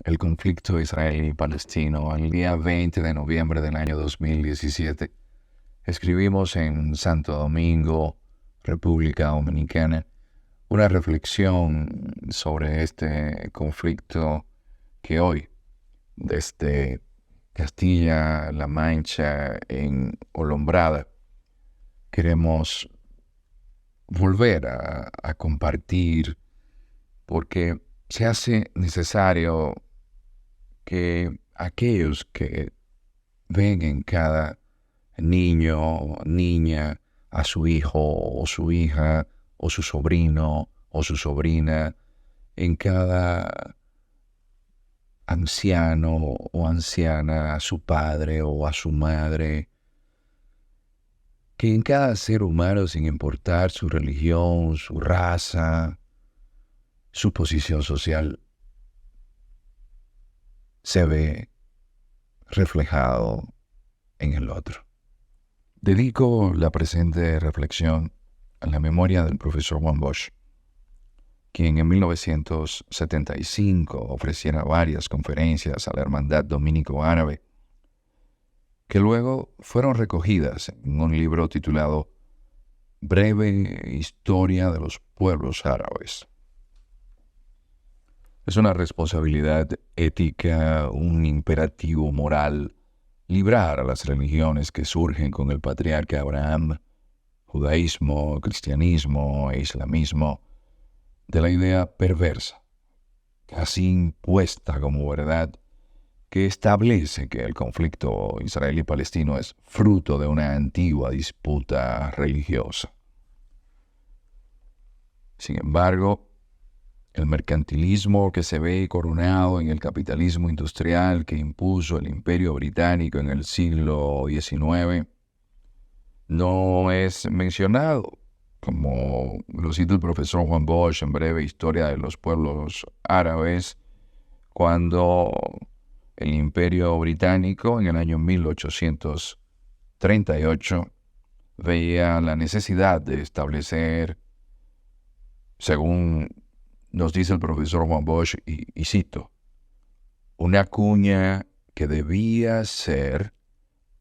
el conflicto israelí-palestino. El día 20 de noviembre del año 2017, escribimos en Santo Domingo, República Dominicana, una reflexión sobre este conflicto que hoy, desde Castilla-La Mancha en Olombrada, queremos volver a compartir, porque se hace necesario que aquellos que ven en cada niño o niña a su hijo o su hija o su sobrino o su sobrina, en cada anciano o anciana a su padre o a su madre, que en cada ser humano, sin importar su religión, su raza, su posición social, se ve reflejado en el otro. Dedico la presente reflexión a la memoria del profesor Juan Bosch, quien en 1975 ofreciera varias conferencias a la Hermandad Dominico-Árabe, que luego fueron recogidas en un libro titulado Breve Historia de los Pueblos Árabes. Es una responsabilidad ética, un imperativo moral, librar a las religiones que surgen con el patriarca Abraham, judaísmo, cristianismo e islamismo, de la idea perversa, casi impuesta como verdad, que establece que el conflicto israelí-palestino es fruto de una antigua disputa religiosa. Sin embargo, el mercantilismo que se ve coronado en el capitalismo industrial que impuso el Imperio Británico en el siglo XIX no es mencionado, como lo cita el profesor Juan Bosch en Breve Historia de los Pueblos Árabes, cuando el Imperio Británico en el año 1838 veía la necesidad de establecer, según nos dice el profesor Juan Bosch, y cito, una cuña que debía ser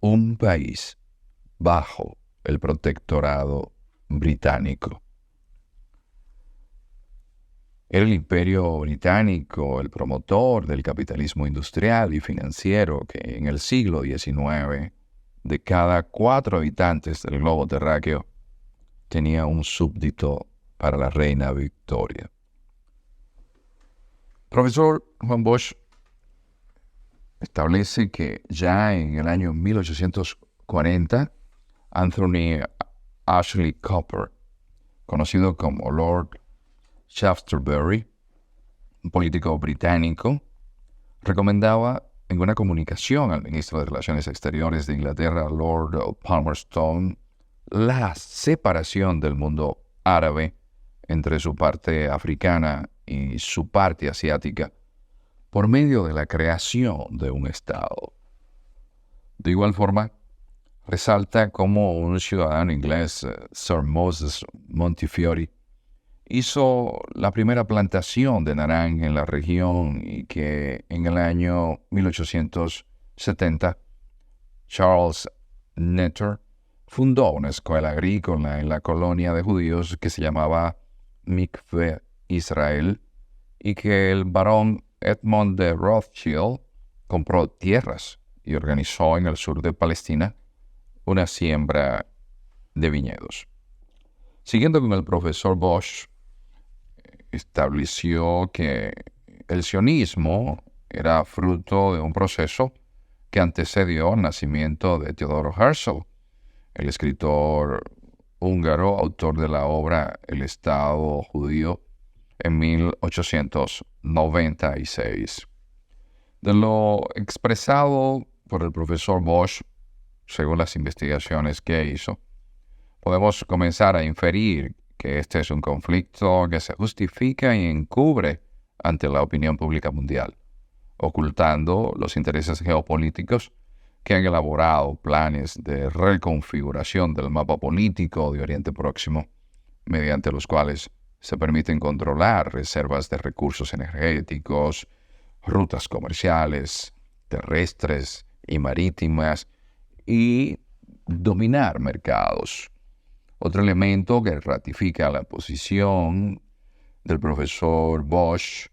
un país bajo el protectorado británico. Era el Imperio Británico el promotor del capitalismo industrial y financiero que en el siglo XIX, de cada 4 habitantes del globo terráqueo, tenía un súbdito para la reina Victoria. Profesor Juan Bosch establece que ya en el año 1840, Anthony Ashley Cooper, conocido como Lord Shaftesbury, un político británico, recomendaba en una comunicación al ministro de Relaciones Exteriores de Inglaterra, Lord Palmerston, la separación del mundo árabe entre su parte africana y su parte asiática por medio de la creación de un Estado. De igual forma, resalta cómo un ciudadano inglés, Sir Moses Montefiore, hizo la primera plantación de naranja en la región y que en el año 1870 Charles Netter fundó una escuela agrícola en la colonia de judíos que se llamaba Mikve Israel y que el barón Edmond de Rothschild compró tierras y organizó en el sur de Palestina una siembra de viñedos. Siguiendo con el profesor Bosch, estableció que el sionismo era fruto de un proceso que antecedió al nacimiento de Theodor Herzl, el escritor húngaro, autor de la obra El Estado Judío en 1896. De lo expresado por el profesor Bosch, según las investigaciones que hizo, podemos comenzar a inferir que este es un conflicto que se justifica y encubre ante la opinión pública mundial, ocultando los intereses geopolíticos que han elaborado planes de reconfiguración del mapa político de Oriente Próximo, mediante los cuales se permiten controlar reservas de recursos energéticos, rutas comerciales, terrestres y marítimas, y dominar mercados. Otro elemento que ratifica la posición del profesor Bosch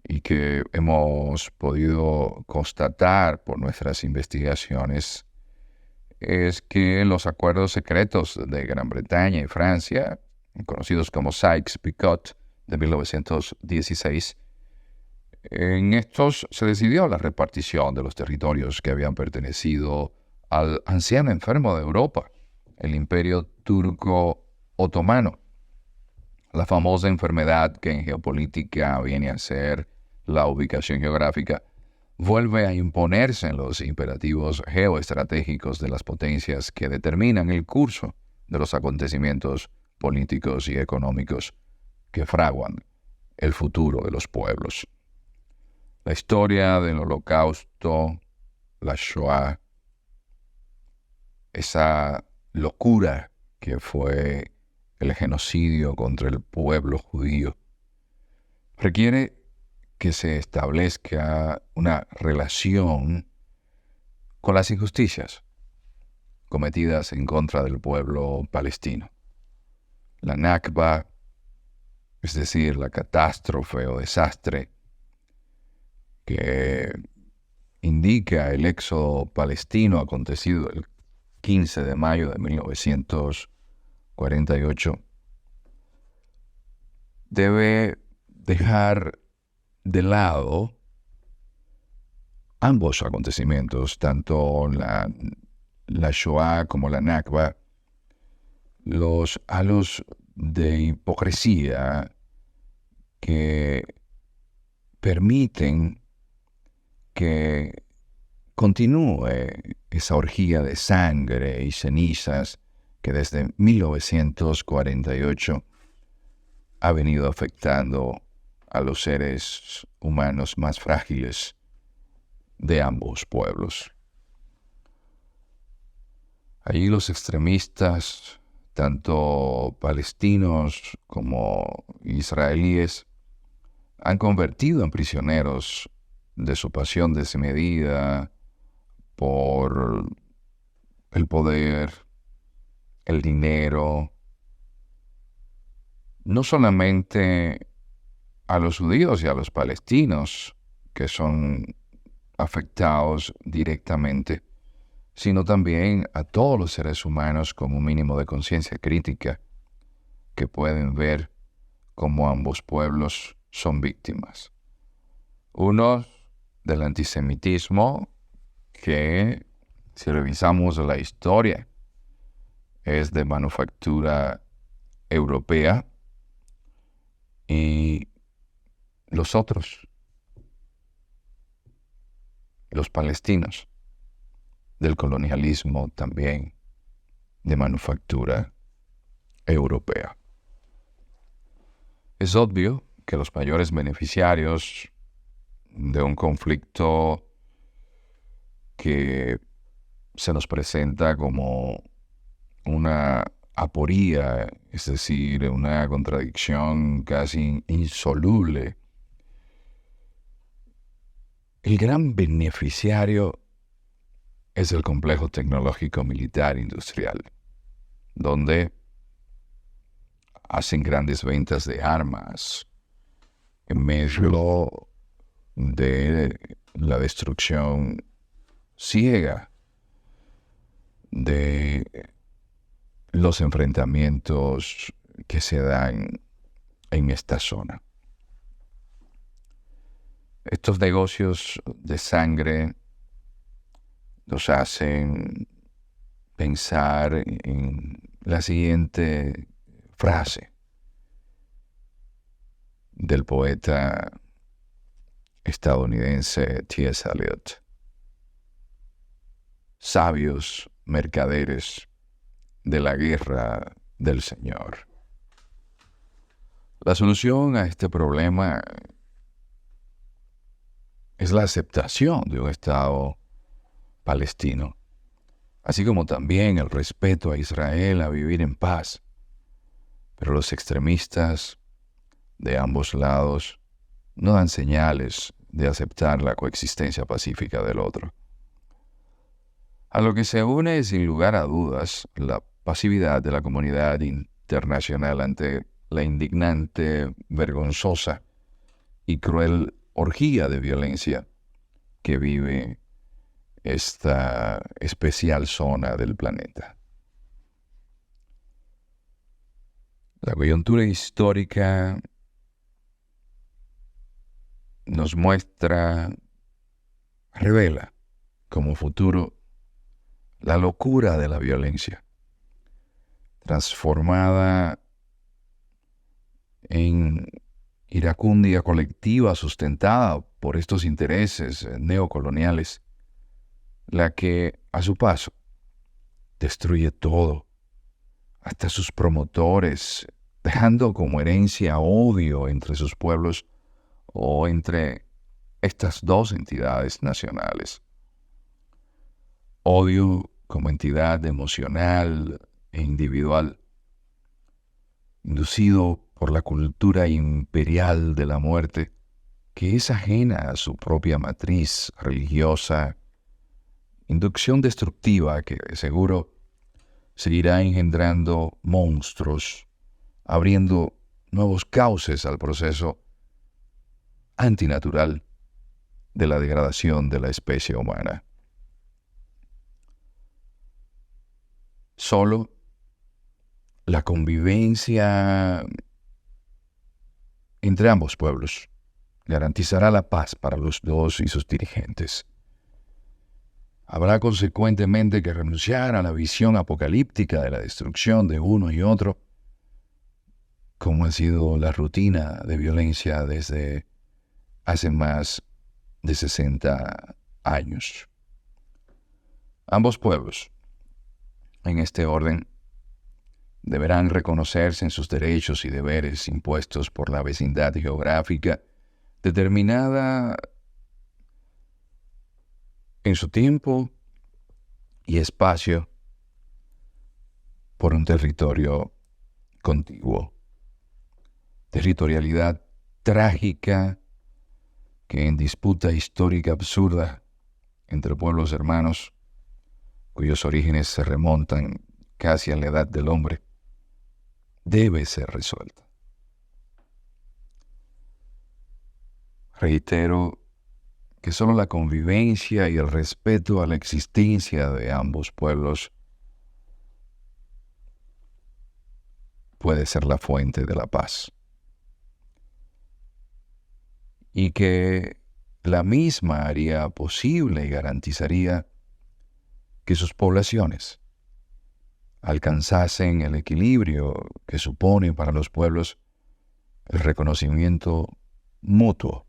y que hemos podido constatar por nuestras investigaciones es que los acuerdos secretos de Gran Bretaña y Francia, conocidos como Sykes-Picot de 1916, en estos se decidió la repartición de los territorios que habían pertenecido al anciano enfermo de Europa, el Imperio Turco Otomano. La famosa enfermedad que en geopolítica viene a ser la ubicación geográfica, vuelve a imponerse en los imperativos geoestratégicos de las potencias que determinan el curso de los acontecimientos políticos y económicos que fraguan el futuro de los pueblos. La historia del Holocausto, la Shoah, esa locura que fue el genocidio contra el pueblo judío, requiere que se establezca una relación con las injusticias cometidas en contra del pueblo palestino. La Nakba, es decir, la catástrofe o desastre que indica el éxodo palestino acontecido el 15 de mayo de 1948, debe dejar de lado ambos acontecimientos, tanto la Shoah como la Nakba, los halos de hipocresía que permiten que continúe esa orgía de sangre y cenizas que desde 1948 ha venido afectando a los seres humanos más frágiles de ambos pueblos. Allí los extremistas, tanto palestinos como israelíes, han convertido en prisioneros de su pasión desmedida por el poder, el dinero, no solamente a los judíos y a los palestinos que son afectados directamente, sino también a todos los seres humanos con un mínimo de conciencia crítica que pueden ver cómo ambos pueblos son víctimas. Unos del antisemitismo que, si revisamos la historia, es de manufactura europea, y los otros, los palestinos, del colonialismo también de manufactura europea. Es obvio que los mayores beneficiarios de un conflicto que se nos presenta como una aporía, es decir, una contradicción casi insoluble. El gran beneficiario es el complejo tecnológico militar industrial, donde hacen grandes ventas de armas en medio de la destrucción ciega de los enfrentamientos que se dan en esta zona. Estos negocios de sangre nos hacen pensar en la siguiente frase del poeta estadounidense T.S. Eliot: sabios mercaderes de la guerra del Señor. La solución a este problema es la aceptación de un Estado palestino, así como también el respeto a Israel a vivir en paz. Pero los extremistas de ambos lados no dan señales de aceptar la coexistencia pacífica del otro. A lo que se une, sin lugar a dudas, la pasividad de la comunidad internacional ante la indignante, vergonzosa y cruel orgía de violencia que vive esta especial zona del planeta. La coyuntura histórica nos muestra, revela como futuro la locura de la violencia, transformada en iracundia colectiva sustentada por estos intereses neocoloniales, la que, a su paso, destruye todo, hasta sus promotores, dejando como herencia odio entre sus pueblos o entre estas dos entidades nacionales. Odio como entidad emocional e individual, inducido por la cultura imperial de la muerte, que es ajena a su propia matriz religiosa, inducción destructiva que de seguro seguirá engendrando monstruos, abriendo nuevos cauces al proceso antinatural de la degradación de la especie humana. Solo la convivencia entre ambos pueblos garantizará la paz para los dos y sus dirigentes. Habrá consecuentemente que renunciar a la visión apocalíptica de la destrucción de uno y otro, como ha sido la rutina de violencia desde hace más de 60 años. Ambos pueblos, en este orden, deberán reconocerse en sus derechos y deberes impuestos por la vecindad geográfica determinada en su tiempo y espacio por un territorio contiguo. Territorialidad trágica que en disputa histórica absurda entre pueblos hermanos, cuyos orígenes se remontan casi a la edad del hombre, debe ser resuelta. Reitero que solo la convivencia y el respeto a la existencia de ambos pueblos puede ser la fuente de la paz. Y que la misma haría posible y garantizaría que sus poblaciones alcanzasen el equilibrio que supone para los pueblos el reconocimiento mutuo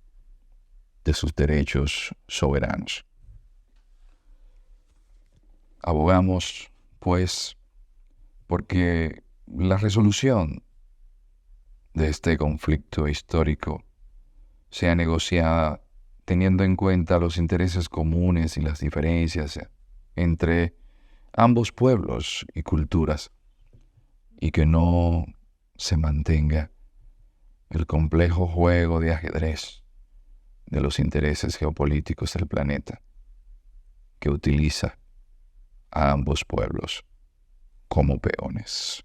de sus derechos soberanos. Abogamos, pues, porque la resolución de este conflicto histórico sea negociada teniendo en cuenta los intereses comunes y las diferencias entre ambos pueblos y culturas, y que no se mantenga el complejo juego de ajedrez de los intereses geopolíticos del planeta, que utiliza a ambos pueblos como peones.